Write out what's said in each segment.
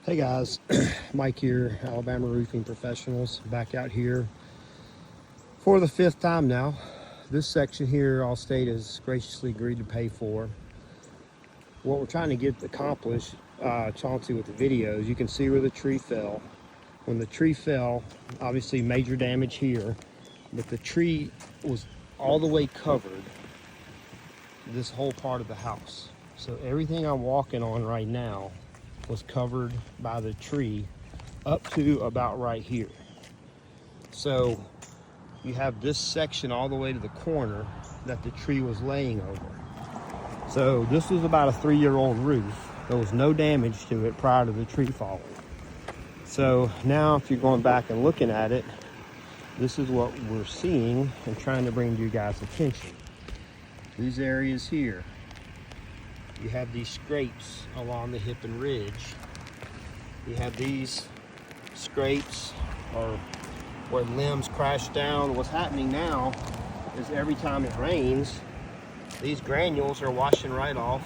Hey guys, Mike here, Alabama Roofing Professionals, back out here for the 5th time now. This section here, Allstate has graciously agreed to pay for. What we're trying to get accomplished, Chauncey, with the videos, you can see where the tree fell. When the tree fell, obviously major damage here, but the tree was all the way covered this whole part of the house. So everything I'm walking on right now was covered by the tree up to about right here. So you have this section all the way to the corner that the tree was laying over. So this was about a 3-year-old roof. There was no damage to it prior to the tree falling. So now if you're going back and looking at it, this is what we're seeing and trying to bring to you guys' attention. These areas here, you have these scrapes along the hip and ridge. You have these scrapes or where limbs crash down. What's happening now is every time it rains, these granules are washing right off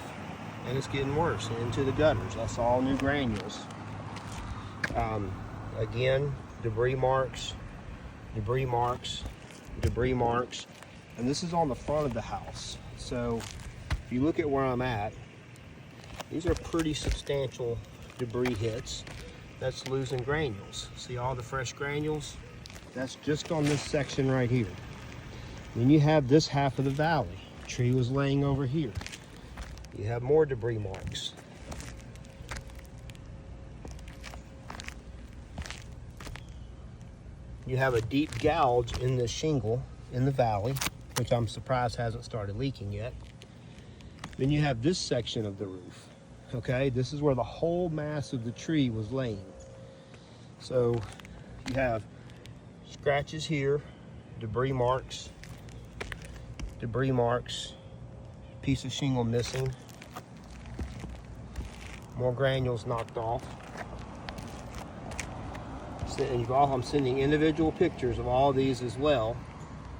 and it's getting worse into the gutters. That's all new granules. Again, debris marks, debris marks, debris marks. And this is on the front of the house. So if you look at where I'm at, these are pretty substantial debris hits. That's losing granules. See all the fresh granules? That's just on this section right here. Then you have this half of the valley. Tree was laying over here. You have more debris marks. You have a deep gouge in the shingle in the valley, which I'm surprised hasn't started leaking yet. Then you have this section of the roof. Okay, this is where the whole mass of the tree was laying. So you have scratches here, debris marks, piece of shingle missing, more granules knocked off. I'm sending individual pictures of all these as well.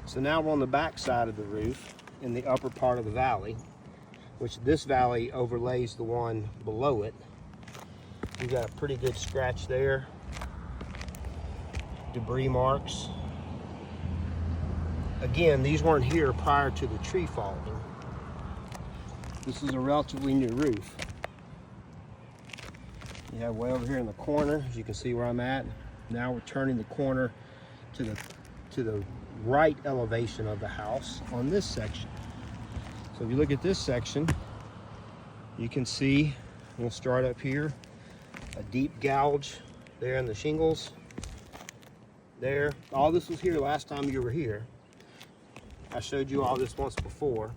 So now we're on the back side of the roof in the upper part of the valley, which this valley overlays the one below it. You got a pretty good scratch there. Debris marks. Again, these weren't here prior to the tree falling. This is a relatively new roof. You have way over here in the corner, as you can see where I'm at. Now we're turning the corner to the right elevation of the house on this section. So if you look at this section, you can see, we'll start up here, a deep gouge there in the shingles. There, all this was here last time you were here. I showed you all this once before.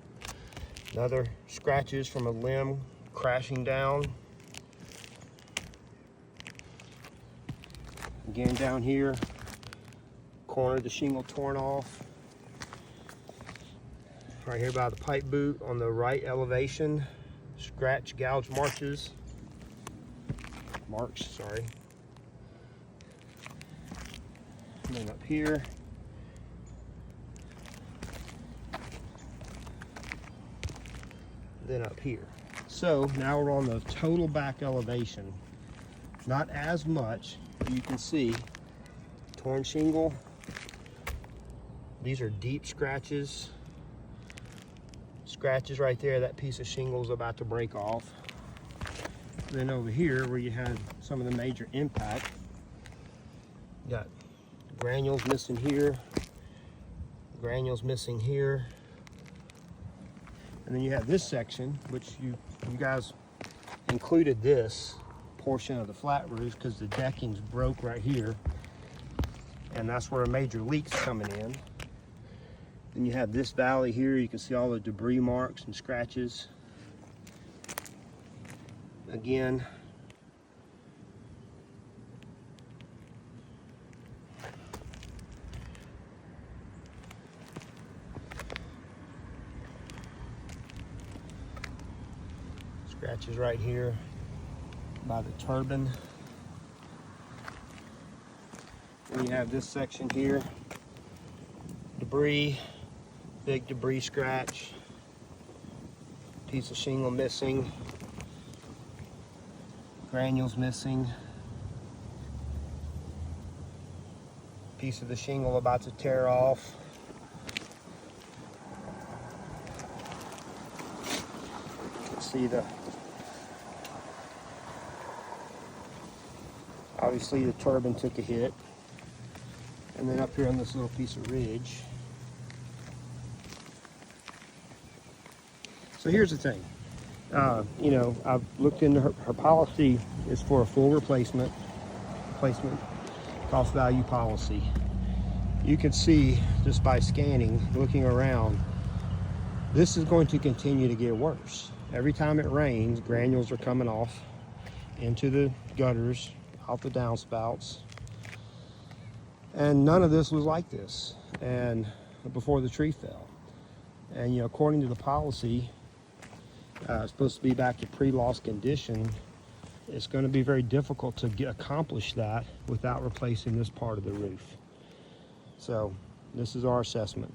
Another scratches from a limb crashing down. Again down here, corner of the shingle torn off. Right here by the pipe boot on the right elevation, scratch gouge marks, sorry. And then up here, then up here. So now we're on the total back elevation. Not as much, but you can see torn shingle. These are deep scratches. Scratches right there, that piece of shingle is about to break off. Then over here where you had some of the major impact, you got granules missing here, granules missing here. And then you have this section, which you guys included this portion of the flat roof because the decking's broke right here. And that's where a major leak's coming in. Then you have this valley here. You can see all the debris marks and scratches. Again, scratches right here by the turbine. Then you have this section here, debris, big debris scratch, piece of shingle missing, granules missing, piece of the shingle about to tear off. See obviously the turbine took a hit, and then up here on this little piece of ridge. So here's the thing, you know, I've looked into her policy is for a full replacement cost value policy. You can see just by scanning, looking around, this is going to continue to get worse. Every time it rains, granules are coming off into the gutters, out the downspouts. And none of this was like this and before the tree fell. And you know, according to the policy, it's supposed to be back to pre-loss condition. It's going to be very difficult to accomplish that without replacing this part of the roof. So this is our assessment.